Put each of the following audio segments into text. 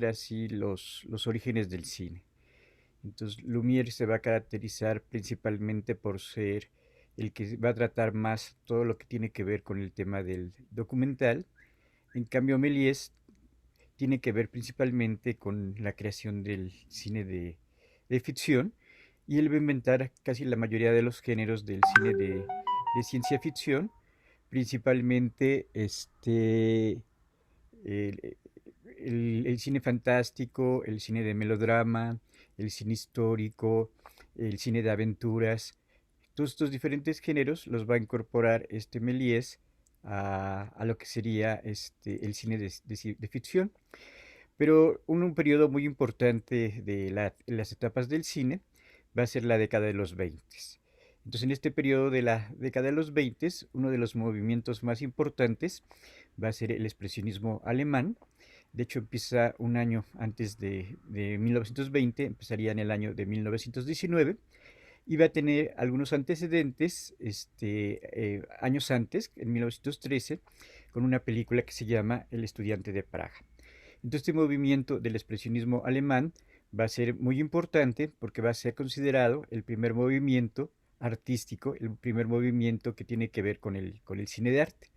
muestra así los orígenes del cine. Entonces, Lumière se va a caracterizar principalmente por ser el que va a tratar más todo lo que tiene que ver con el tema del documental. En cambio, Méliès tiene que ver principalmente con la creación del cine de ficción, y él va a inventar casi la mayoría de los géneros del cine de ciencia ficción, principalmente el, el cine fantástico, el cine de melodrama, el cine histórico, el cine de aventuras. Todos estos diferentes géneros los va a incorporar Méliès a lo que sería el cine de ficción. Pero un periodo muy importante de las etapas del cine va a ser la década de los 20. Entonces, en este periodo de la década de los 20, uno de los movimientos más importantes va a ser el expresionismo alemán. De hecho, empieza un año antes de 1920, empezaría en el año de 1919, y va a tener algunos antecedentes años antes, en 1913, con una película que se llama El estudiante de Praga. Entonces, este movimiento del expresionismo alemán va a ser muy importante porque va a ser considerado el primer movimiento artístico, el primer movimiento que tiene que ver con el cine de arte.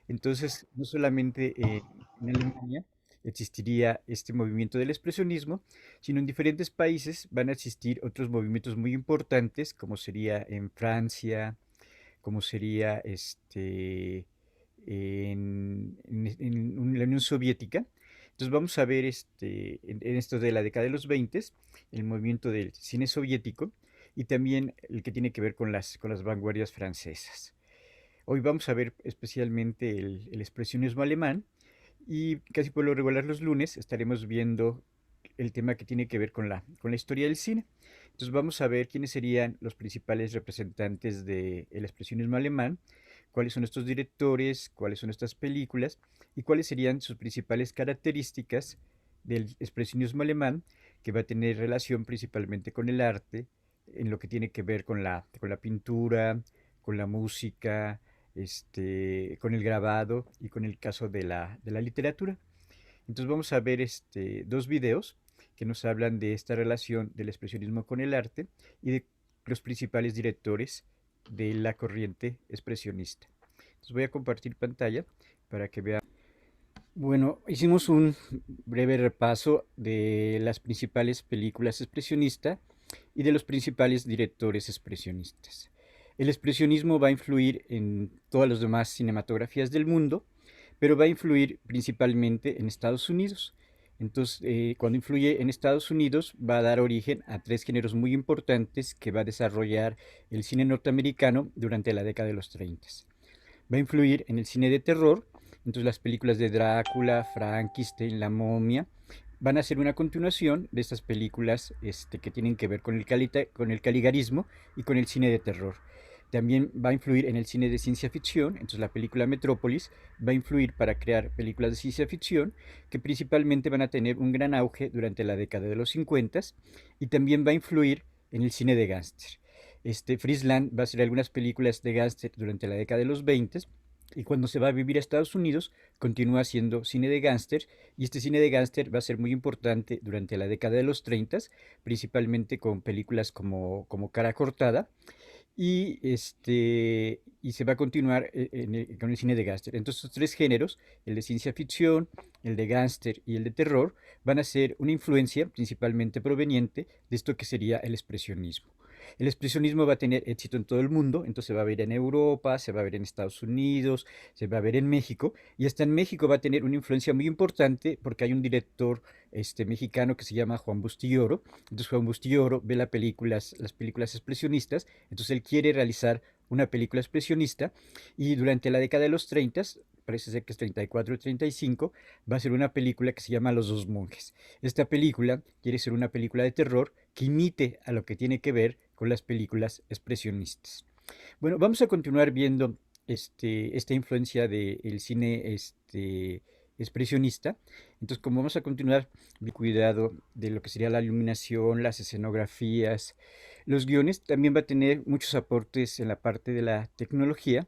Entonces, no solamente en Alemania existiría este movimiento del expresionismo, sino en diferentes países van a existir otros movimientos muy importantes, como sería en Francia, como sería en la Unión Soviética. Entonces vamos a ver en esto de la década de los 20, el movimiento del cine soviético y también el que tiene que ver con las vanguardias francesas. Hoy vamos a ver especialmente el expresionismo alemán, y casi por lo regular los lunes estaremos viendo el tema que tiene que ver con la historia del cine. Entonces vamos a ver quiénes serían los principales representantes del expresionismo alemán, cuáles son estos directores, cuáles son estas películas y cuáles serían sus principales características del expresionismo alemán, que va a tener relación principalmente con el arte, en lo que tiene que ver con la pintura, con la música, con el grabado y con el caso de la literatura. Entonces vamos a ver dos videos que nos hablan de esta relación del expresionismo con el arte y de los principales directores de la corriente expresionista. Entonces voy a compartir pantalla para que vean. Bueno, hicimos un breve repaso de las principales películas expresionistas y de los principales directores expresionistas. El expresionismo va a influir en todas las demás cinematografías del mundo, pero va a influir principalmente en Estados Unidos. Entonces, cuando influye en Estados Unidos, va a dar origen a tres géneros muy importantes que va a desarrollar el cine norteamericano durante la década de los 30. Va a influir en el cine de terror. Entonces, las películas de Drácula, Frankenstein, La momia van a ser una continuación de estas películas que tienen que ver con el caligarismo y con el cine de terror. También va a influir en el cine de ciencia ficción. Entonces la película Metrópolis va a influir para crear películas de ciencia ficción que principalmente van a tener un gran auge durante la década de los 50, y también va a influir en el cine de gángster. Friesland va a hacer algunas películas de gángster durante la década de los 20, y cuando se va a vivir a Estados Unidos continúa haciendo cine de gángster, y este cine de gángster va a ser muy importante durante la década de los 30, principalmente con películas como Cara Cortada, y se va a continuar con el cine de gángster. Entonces, estos tres géneros, el de ciencia ficción, el de gángster y el de terror, van a ser una influencia principalmente proveniente de esto que sería el expresionismo. El expresionismo va a tener éxito en todo el mundo, entonces se va a ver en Europa, se va a ver en Estados Unidos, se va a ver en México, y hasta en México va a tener una influencia muy importante porque hay un director mexicano que se llama Juan Bustillo. Entonces Juan Bustillo ve las películas expresionistas, entonces él quiere realizar una película expresionista, y durante la década de los 30, parece ser que es 34 o 35, va a ser una película que se llama Los dos monjes. Esta película quiere ser una película de terror que imite a lo que tiene que ver con las películas expresionistas. Bueno, vamos a continuar viendo esta influencia del cine expresionista. Entonces, como vamos a continuar cuidado de lo que sería la iluminación, las escenografías, los guiones, también va a tener muchos aportes en la parte de la tecnología,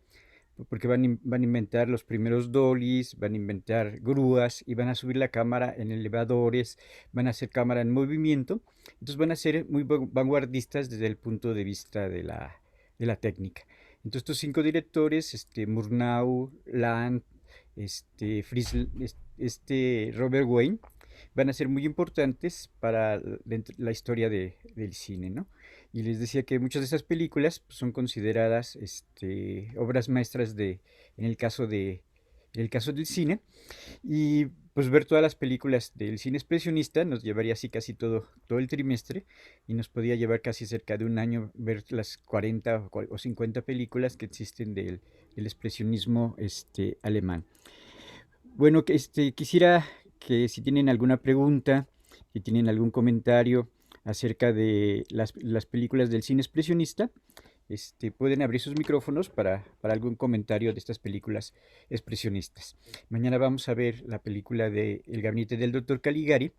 porque van a inventar los primeros dollies, van a inventar grúas y van a subir la cámara en elevadores, van a hacer cámara en movimiento. Entonces van a ser muy vanguardistas desde el punto de vista de la técnica. Entonces estos cinco directores, Murnau, Land, Robert Wayne, van a ser muy importantes para la historia del cine, ¿no? Y les decía que muchas de esas películas pues, son consideradas obras maestras en el caso del cine. Y pues ver todas las películas del cine expresionista nos llevaría así casi todo el trimestre y nos podía llevar casi cerca de un año ver las 40 o 50 películas que existen del expresionismo alemán. Bueno, quisiera que si tienen alguna pregunta, si tienen algún comentario acerca de las películas del cine expresionista, pueden abrir sus micrófonos para algún comentario de estas películas expresionistas. Mañana vamos a ver la película de El gabinete del doctor Caligari,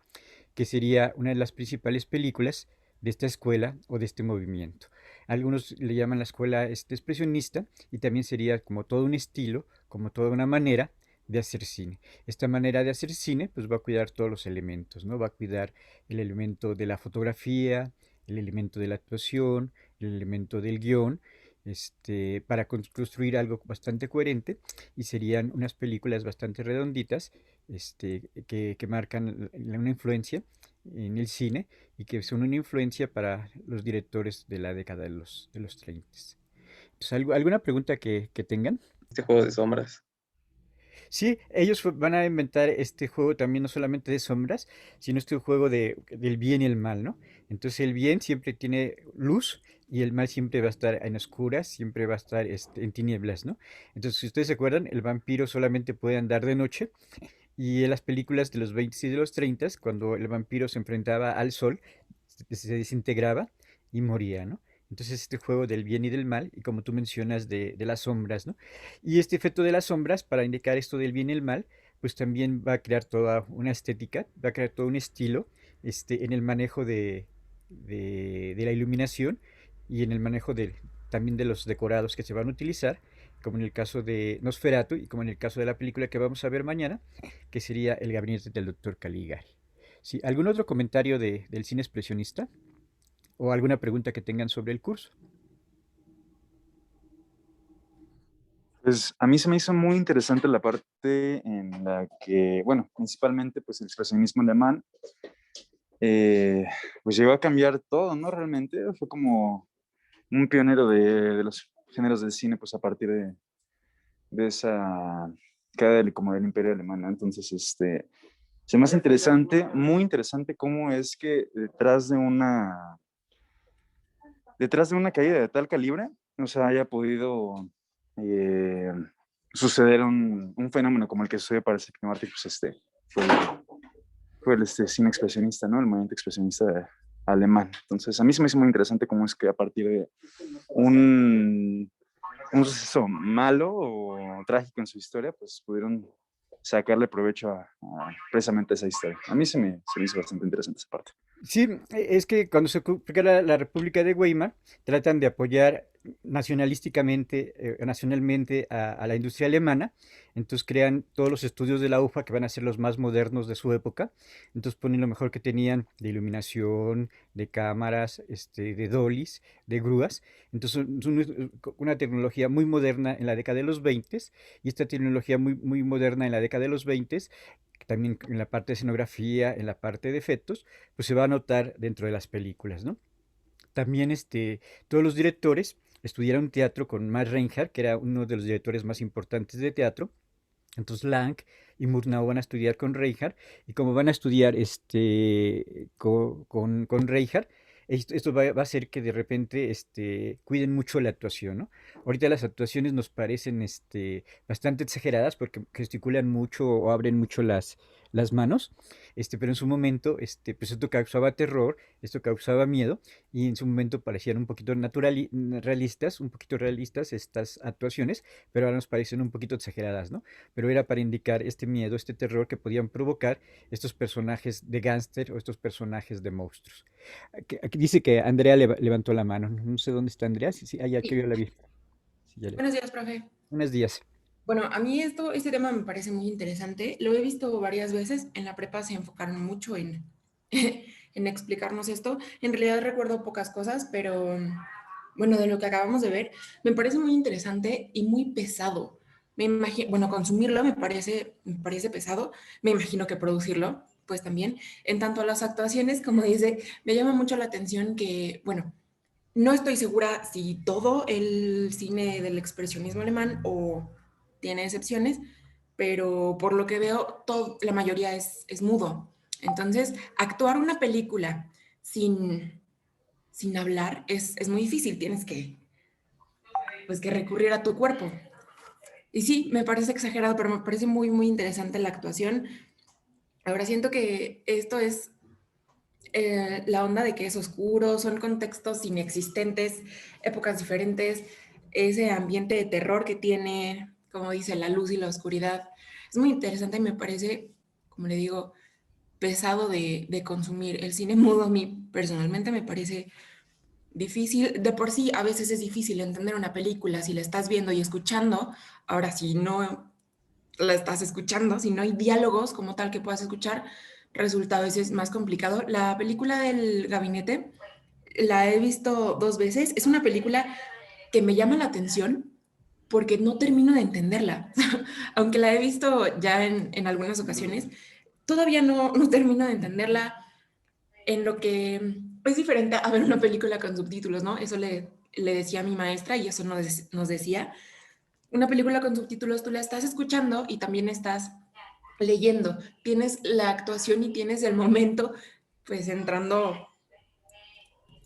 que sería una de las principales películas de esta escuela o de este movimiento. Algunos le llaman la escuela expresionista y también sería como todo un estilo, como toda una manera de hacer cine. Esta manera de hacer cine pues va a cuidar todos los elementos, ¿no? Va a cuidar el elemento de la fotografía, el elemento de la actuación, el elemento del guión, para construir algo bastante coherente y serían unas películas bastante redonditas que marcan una influencia en el cine y que son una influencia para los directores de la década de los 30. Entonces, ¿alguna pregunta que tengan? Este juego de sombras. Sí, ellos van a inventar este juego también no solamente de sombras, sino este juego del bien y el mal, ¿no? Entonces el bien siempre tiene luz y el mal siempre va a estar en oscuras, siempre va a estar en tinieblas, ¿no? Entonces, si ustedes se acuerdan, el vampiro solamente puede andar de noche y en las películas de los 20 y de los 30, cuando el vampiro se enfrentaba al sol, se desintegraba y moría, ¿no? Entonces este juego del bien y del mal, y como tú mencionas, de las sombras, ¿no? Y este efecto de las sombras, para indicar esto del bien y el mal, pues también va a crear toda una estética, va a crear todo un estilo en el manejo de la iluminación y en el manejo también de los decorados que se van a utilizar, como en el caso de Nosferatu y como en el caso de la película que vamos a ver mañana, que sería El gabinete del doctor Caligari. Sí, ¿algún otro comentario del cine expresionista o alguna pregunta que tengan sobre el curso? Pues a mí se me hizo muy interesante la parte en la que, bueno, principalmente pues el expresionismo alemán, eh, pues llegó a cambiar todo, ¿no? Realmente fue como un pionero de los géneros del cine, pues a partir de esa caída como del imperio alemán, ¿no? Entonces, se me hace interesante, muy interesante cómo es que detrás de una caída de tal calibre, o sea, haya podido eh, suceder un fenómeno como el que sucede para el séptimo arte, pues fue, fue el cine expresionista, ¿no? El movimiento expresionista alemán. Entonces, a mí se me hizo muy interesante cómo es que a partir de un, un suceso malo o trágico en su historia, pues pudieron sacarle provecho precisamente a esa historia. A mí se me hizo bastante interesante esa parte. Sí, es que cuando se crea la República de Weimar, tratan de apoyar nacionalmente a la industria alemana, entonces crean todos los estudios de la UFA que van a ser los más modernos de su época, entonces ponen lo mejor que tenían de iluminación, de cámaras, de dollies, de grúas, entonces una tecnología muy moderna en la década de los 20 y esta tecnología muy moderna en la década de los 20 también en la parte de escenografía, en la parte de efectos, pues se va a notar dentro de las películas, ¿no? También todos los directores estudiaron teatro con Max Reinhardt, que era uno de los directores más importantes de teatro. Entonces Lang y Murnau van a estudiar con Reinhardt y como van a estudiar con Reinhardt, esto va a hacer que de repente cuiden mucho la actuación, ¿no? Ahorita las actuaciones nos parecen bastante exageradas porque gesticulan mucho o abren mucho las manos, pero en su momento pues esto causaba terror, esto causaba miedo y en su momento parecían un poquito realistas, un poquito realistas estas actuaciones, pero ahora nos parecen un poquito exageradas, ¿no? Pero era para indicar este miedo, este terror que podían provocar estos personajes de gángster o estos personajes de monstruos. Aquí dice que Andrea levantó la mano, no sé dónde está Andrea, sí, sí, allá que Sí. yo la vi. Sí, ya Buenos días, profe. Buenos días. Bueno, a mí este tema me parece muy interesante. Lo he visto varias veces. En la prepa se enfocaron mucho en explicarnos esto. En realidad recuerdo pocas cosas, pero bueno, de lo que acabamos de ver, me parece muy interesante y muy pesado. Me imagino, bueno, consumirlo me parece pesado. Me imagino que producirlo, pues también. En tanto a las actuaciones, como dice, me llama mucho la atención que, bueno, no estoy segura si todo el cine del expresionismo alemán o tiene excepciones, pero por lo que veo, la mayoría es mudo. Entonces, actuar una película sin hablar es muy difícil, tienes pues, que recurrir a tu cuerpo. Y sí, me parece exagerado, pero me parece muy, muy interesante la actuación. Ahora siento que esto es la onda de que es oscuro, son contextos inexistentes, épocas diferentes, ese ambiente de terror que tiene, como dice, la luz y la oscuridad. Es muy interesante y me parece, como le digo, pesado de consumir. El cine mudo a mí personalmente me parece difícil. De por sí, a veces es difícil entender una película si la estás viendo y escuchando. Ahora, si no la estás escuchando, si no hay diálogos como tal que puedas escuchar, resulta a veces más complicado. La película del gabinete la he visto dos veces. Es una película que me llama la atención porque no termino de entenderla. Aunque la he visto ya en algunas ocasiones, todavía no termino de entenderla en lo que es diferente a ver una película con subtítulos, ¿no? Eso le decía a mi maestra y eso nos decía. Una película con subtítulos tú la estás escuchando y también estás leyendo. Tienes la actuación y tienes el momento, pues entrando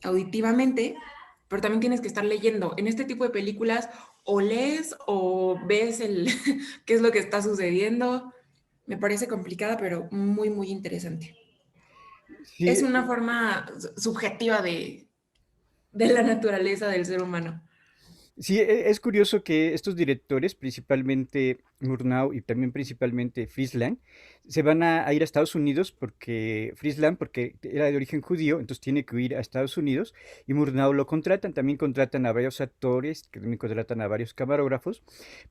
auditivamente, pero también tienes que estar leyendo. En este tipo de películas o lees o ves qué es lo que está sucediendo. Me parece complicada, pero muy, muy interesante. Es Sí, una forma subjetiva de la naturaleza del ser humano. sí, es curioso que estos directores, principalmente Murnau y también principalmente Fritz Lang, se van a ir a Estados Unidos porque Fritz Lang, porque era de origen judío, entonces tiene que ir a Estados Unidos y Murnau lo contratan, también contratan a varios actores, que también contratan a varios camarógrafos,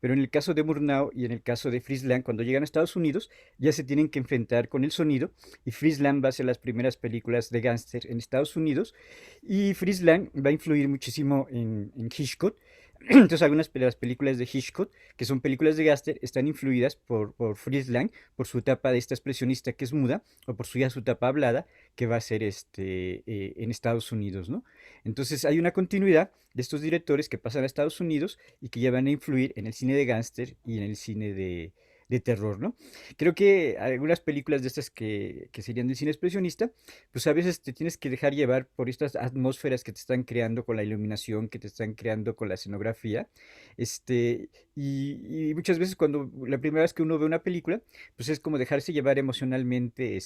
pero en el caso de Murnau y en el caso de Fritz Lang, cuando llegan a Estados Unidos ya se tienen que enfrentar con el sonido y Fritz Lang va a hacer las primeras películas de gángster en Estados Unidos y Fritz Lang va a influir muchísimo en Hitchcock. Entonces algunas de las películas de Hitchcock, que son películas de Gaster, están influidas por Fritz Lang, por su etapa de esta expresionista que es muda, o por su etapa hablada, que va a ser en Estados Unidos, ¿no? Entonces hay una continuidad de estos directores que pasan a Estados Unidos y que ya van a influir en el cine de gángster y en el cine de terror, ¿no? Creo que algunas películas de estas que serían del cine expresionista, pues a veces te tienes que dejar llevar por estas atmósferas que te están creando con la iluminación, que te están creando con la escenografía, y muchas veces cuando la primera vez que uno ve una película, pues es como dejarse llevar emocionalmente,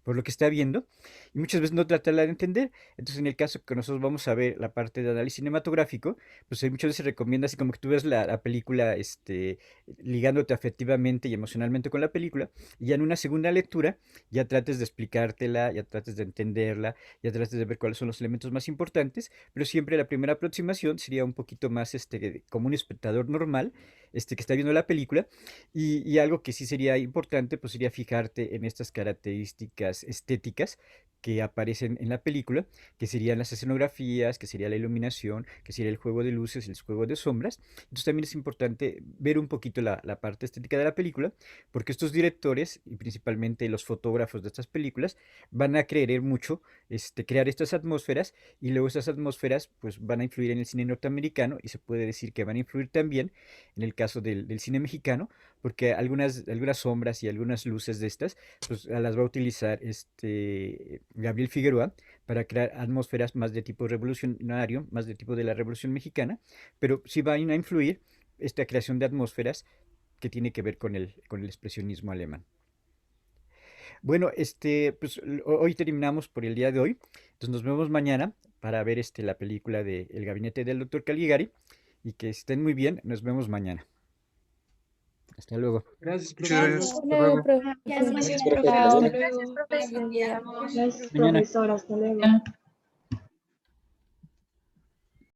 por lo que está viendo, y muchas veces no tratarla de entender. Entonces, en el caso que nosotros vamos a ver la parte de análisis cinematográfico, pues muchas veces se recomienda así como que tú ves la película, ligándote afectivamente y emocionalmente con la película, y ya en una segunda lectura ya trates de explicártela, ya trates de entenderla, ya trates de ver cuáles son los elementos más importantes, pero siempre la primera aproximación sería un poquito más como un espectador normal, que está viendo la película, y algo que sí sería importante, pues sería fijarte en estas características estéticas que aparecen en la película, que serían las escenografías, que sería la iluminación, que sería el juego de luces, el juego de sombras. Entonces también es importante ver un poquito la parte estética de la película, porque estos directores, y principalmente los fotógrafos de estas películas, van a querer mucho crear estas atmósferas, y luego estas atmósferas pues van a influir en el cine norteamericano, y se puede decir que van a influir también en el caso del cine mexicano, porque algunas sombras y algunas luces de estas, pues las va a utilizar Gabriel Figueroa para crear atmósferas más de tipo revolucionario, más de tipo de la Revolución Mexicana, pero sí van a influir esta creación de atmósferas que tiene que ver con el expresionismo alemán. Bueno, pues hoy terminamos por el día de hoy. Entonces nos vemos mañana para ver la película de El gabinete del doctor Caligari, y que estén muy bien. Nos vemos mañana. Hasta luego. Gracias, Muchas profe. gracias. Hasta Hasta luego. luego, profe. Gracias, Gracias, profe. profe. Hasta Hasta Chao. luego. luego. Buen día. Gracias, Mañana. profesor. Hasta luego.